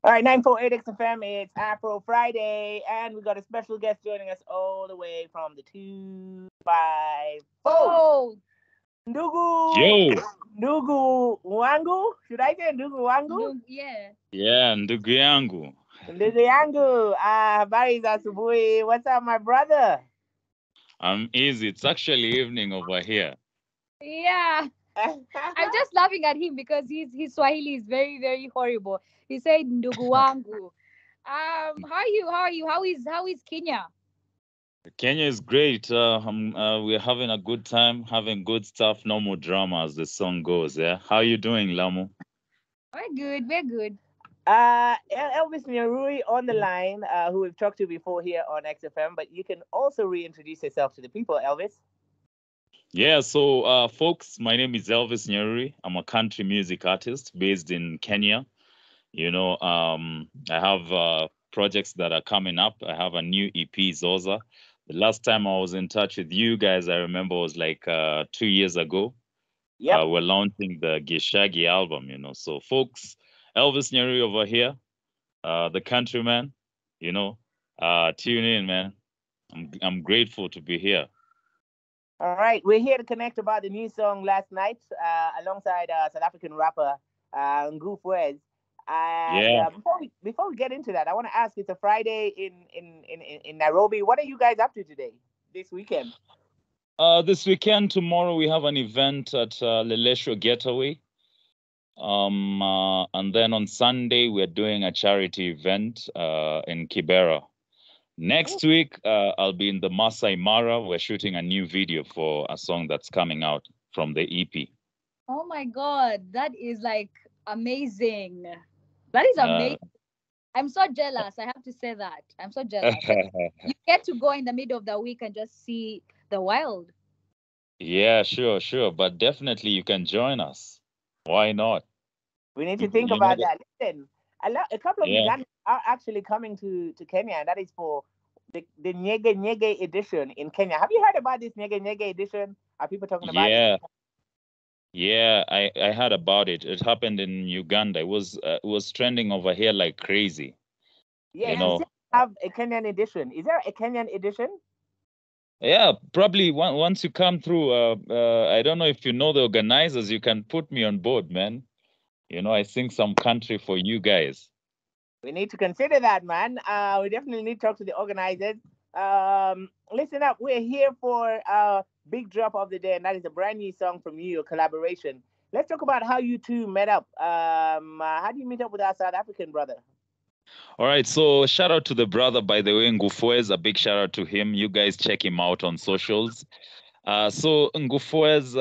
All right, 948 XFM, it's Afro Friday, and we got a special guest joining us all the way from the 254. Oh, Ndugu, Yo, Ndugu Wangu, should I say Ndugu Wangu? no, yeah. yeah, ndugu yangu. Ndugu Yangu, habari za asubuhi. What's up, my brother? I'm easy. It's actually evening over here. Yeah. I'm just laughing at him because his Swahili is very, very horrible. He said ndugu wangu. How are you? How are you? How is Kenya? Kenya is great. We're having a good time, having good stuff, no more drama as the song goes. Yeah, how you doing, Lamu? We're good, we're good. Elvis Nyaruri on the line, who we've talked to before here on XFM, but you can also reintroduce yourself to the people, Elvis. Yeah, so folks, my name is Elvis Nyaruri. I'm a country music artist based in Kenya. I have projects that are coming up. I have a new EP, Zoza. The last time I was in touch with you guys, I remember was like 2 years ago. Yep. We're launching the Gishagi album. So, folks, Elvis Nyeri over here, the countryman, tune in, man. I'm grateful to be here. All right, we're here to connect about the new song last night alongside South African rapper Ngu Fuez. And Yeah. before we get into that, I want to ask: it's a Friday in Nairobi. What are you guys up to today, this weekend? This weekend, tomorrow, we have an event at Lelesho Getaway. And then on Sunday, we're doing a charity event in Kibera. Next week, I'll be in the Masai Mara. We're shooting a new video for a song that's coming out from the EP. Oh my god, that is like amazing. That is Uh, amazing. I'm so jealous. I have to say that. I'm so jealous. Like, you get to go in the middle of the week and just see the wild. yeah, sure. But definitely you can join us. Why not? We need to You, think you know about that? that. Listen, a couple of Yeah. Ugandans are actually coming to Kenya, and that is for the Nyege Nyege edition in Kenya. Have you heard about this Nyege Nyege edition? Are people talking about it? Yeah. Yeah, I heard about it. It happened in Uganda. It was trending over here like crazy. Yeah, You it know. seems to have a Kenyan edition. Is there a Kenyan edition? Yeah, probably once you come through, I don't know if you know the organizers, you can put me on board, man. I sing some country for you guys. We need to consider that, man. We definitely need to talk to the organizers. Listen up. We're here for big drop of the day, and that is a brand new song from you, a collaboration. Let's talk about how you two met up. How do you meet up with our South African brother? All right, so shout out to the brother, by the way, Ngufuez. A big shout out to him. You guys check him out on socials. So Ngufuez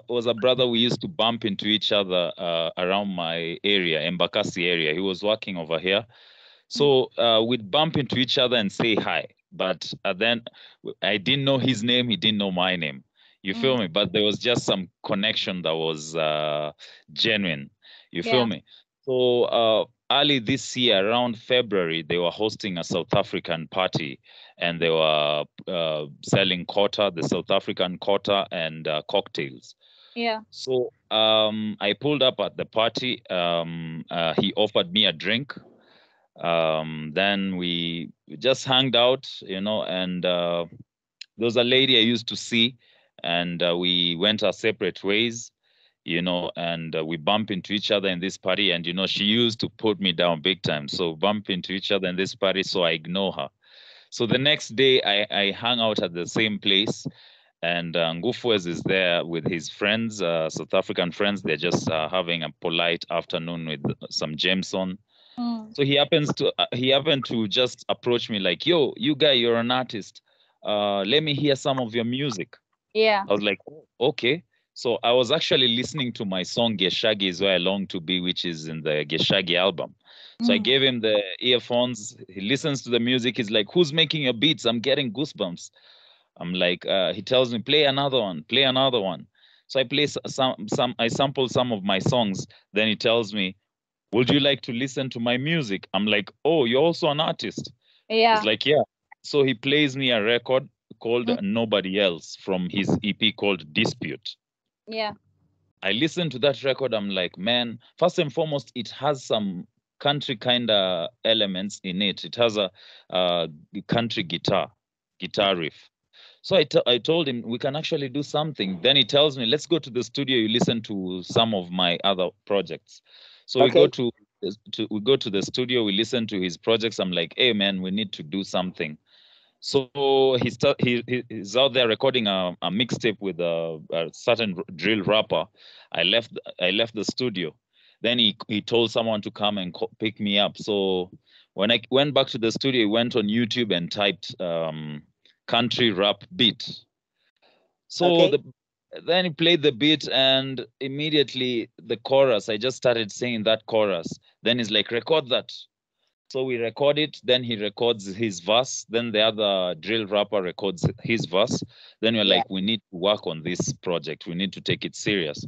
was a brother we used to bump into each other around my area, Embakasi area. He was working over here. So we'd bump into each other and say hi. But then I didn't know his name. He didn't know my name. You feel Mm. me? But there was just some connection that was genuine. You feel Yeah. me? So early this year, around February, they were hosting a South African party, and they were selling quota, the South African quota, and cocktails. Yeah. So I pulled up at the party. He offered me a drink. Then we just hanged out, and there was a lady I used to see, and we went our separate ways, and we bump into each other in this party. And, she used to put me down big time. So bump into each other in this party, so I ignore her. So the next day, I hung out at the same place, and Ngufuez is there with his friends, South African friends. They're just having a polite afternoon with some Jameson. Mm. So he happened to just approach me like, "Yo, you guy, you're an artist. Let me hear some of your music." Yeah. I was like, "Oh, okay." So I was actually listening to my song "Geshagi is Where I Long to Be," which is in the Geshagi album. So I Mm. gave him the earphones. He listens to the music. He's like, "Who's making your beats? I'm getting goosebumps." I'm like, he tells me, "Play another one, play another one." So I play I sample some of my songs. Then he tells me, "Would you like to listen to my music?" I'm like, "Oh, you're also an artist?" He's Yeah. like, "Yeah." So he plays me a record called Mm. Nobody Else from his EP called Dispute. Yeah. I listened to that record. I'm like, man, first and foremost, it has some country kind of elements in it. It has a country guitar riff. So I told him we can actually do something. Then he tells me, let's go to the studio. You listen to some of my other projects. So we go Okay. to the studio. We listen to his projects. I'm like, hey man, we need to do something. So he's out there recording a mixtape with a certain drill rapper. I left the studio. Then he told someone to come and pick me up. So when I went back to the studio, he went on YouTube and typed country rap beat. So Okay. then he played the beat, and immediately the chorus, I just started saying that chorus. Then he's like, record that. So we record it, then he records his verse, then the other drill rapper records his verse. Then we're Yeah. like, we need to work on this project. We need to take it serious.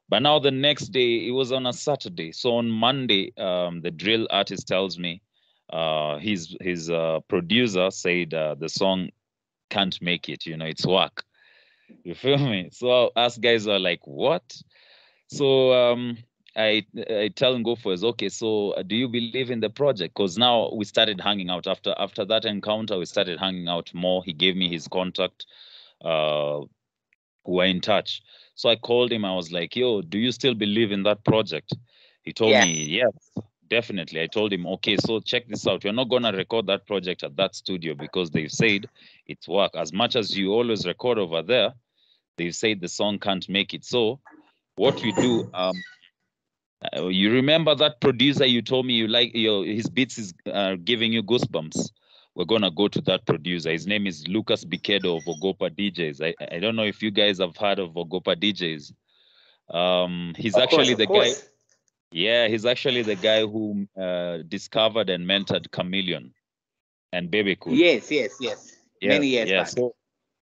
But now the next day, it was on a Saturday. So on Monday, the drill artist tells me his producer said the song can't make it. It's work. You feel me? So us guys are like, what? So I tell him, go for it. Okay, so do you believe in the project? Because now we started hanging out after that encounter. We started hanging out more. He gave me his contact. Uh, we're in touch. So I called him. I was like, yo, do you still believe in that project? He told Yeah. me, yes, definitely. I told him, okay, so check this out. We're not gonna record that project at that studio because they've said it's work. As much as you always record over there, they've said the song can't make it. So what we do, you remember that producer you told me you like, his beats is giving you goosebumps. We're gonna go to that producer. His name is Lucas Bikedo of Ogopa DJs. I don't know if you guys have heard of Ogopa DJs. He's Of course. actually Of the guy. course. Yeah, he's actually the guy who discovered and mentored Chameleon and Baby Cool. Yes. Yes. Yes. Yeah, Many years yeah. back. So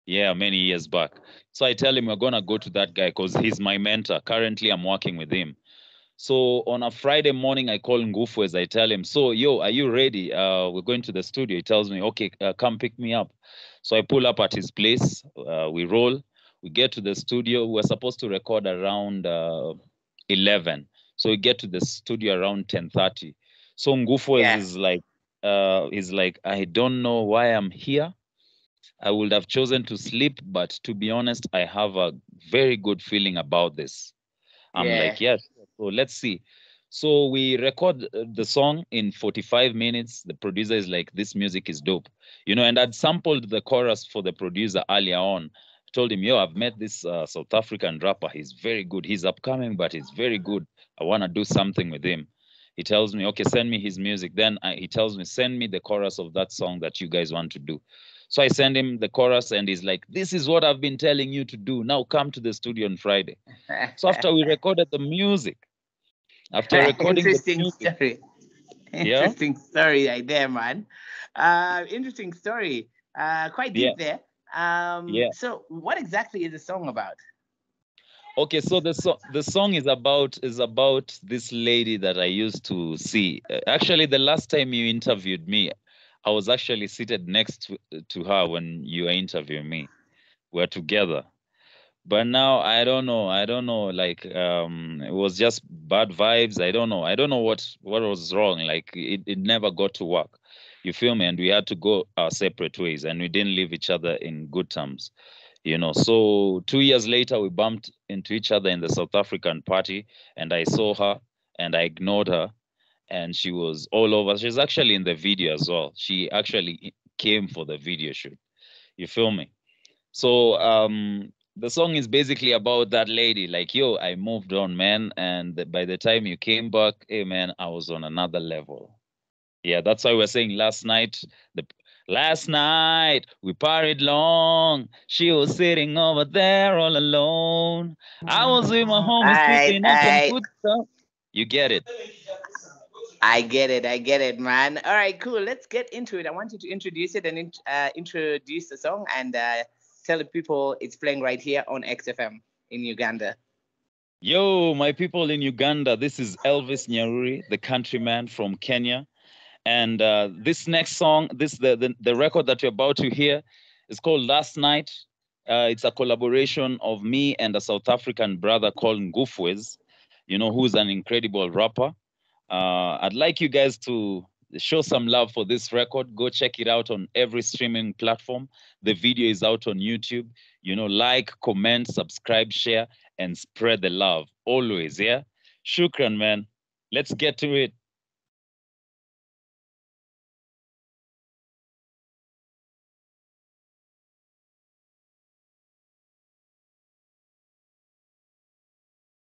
yeah, many years back. So I tell him we're gonna go to that guy because he's my mentor. Currently, I'm working with him. So on a Friday morning, I call Ngufu as I tell him, so, yo, are you ready? We're going to the studio. He tells me, okay, come pick me up. So I pull up at his place. We roll. We get to the studio. We're supposed to record around 11. So we get to the studio around 10:30. So Ngufu Yeah. is like, I don't know why I'm here. I would have chosen to sleep, but to be honest, I have a very good feeling about this. I'm Yeah. like, yes. So let's see. So we record the song in 45 minutes. The producer is like, this music is dope. And I'd sampled the chorus for the producer earlier on. I told him, yo, I've met this South African rapper. He's very good. He's upcoming, but he's very good. I want to do something with him. He tells me, okay, send me his music. Then he tells me, send me the chorus of that song that you guys want to do. So I send him the chorus, and he's like, this is what I've been telling you to do. Now come to the studio on Friday. So after we recorded the music, after recording the Interesting music, story. yeah, Interesting story right there, man. Interesting story. Quite yeah, deep there. yeah. So what exactly is the song about? Okay, so the song is about this lady that I used to see. Actually, the last time you interviewed me, I was actually seated next to her when you were interviewing me. We're together. But now I don't know, like it was just bad vibes. I don't know what was wrong. Like it never got to work. You feel me? And we had to go our separate ways, and we didn't leave each other in good terms. So 2 years later we bumped into each other in the South African party, and I saw her and I ignored her, and she was all over. She's actually in the video as well. She actually came for the video shoot. You feel me? So the song is basically about that lady. Like, yo, I moved on, man, and by the time you came back, hey, man, I was on another level. Yeah, that's why we're saying the last night we partied long. She was sitting over there all alone. I was with my homies I picking up some I good stuff. You get it? I get it. I get it, man. All right, cool. Let's get into it. I want you to introduce it and introduce the song and tell the people it's playing right here on XFM in Uganda. Yo, my people in Uganda, this is Elvis Nyaruri, the countryman from Kenya. And this next song, the record that you're about to hear is called Last Night. It's a collaboration of me and a South African brother called Ngufwez, who's an incredible rapper. I'd like you guys to show some love for this record. Go check it out on every streaming platform. The video is out on YouTube. Like, comment, subscribe, share, and spread the love always. Yeah. Shukran, man. Let's get to it.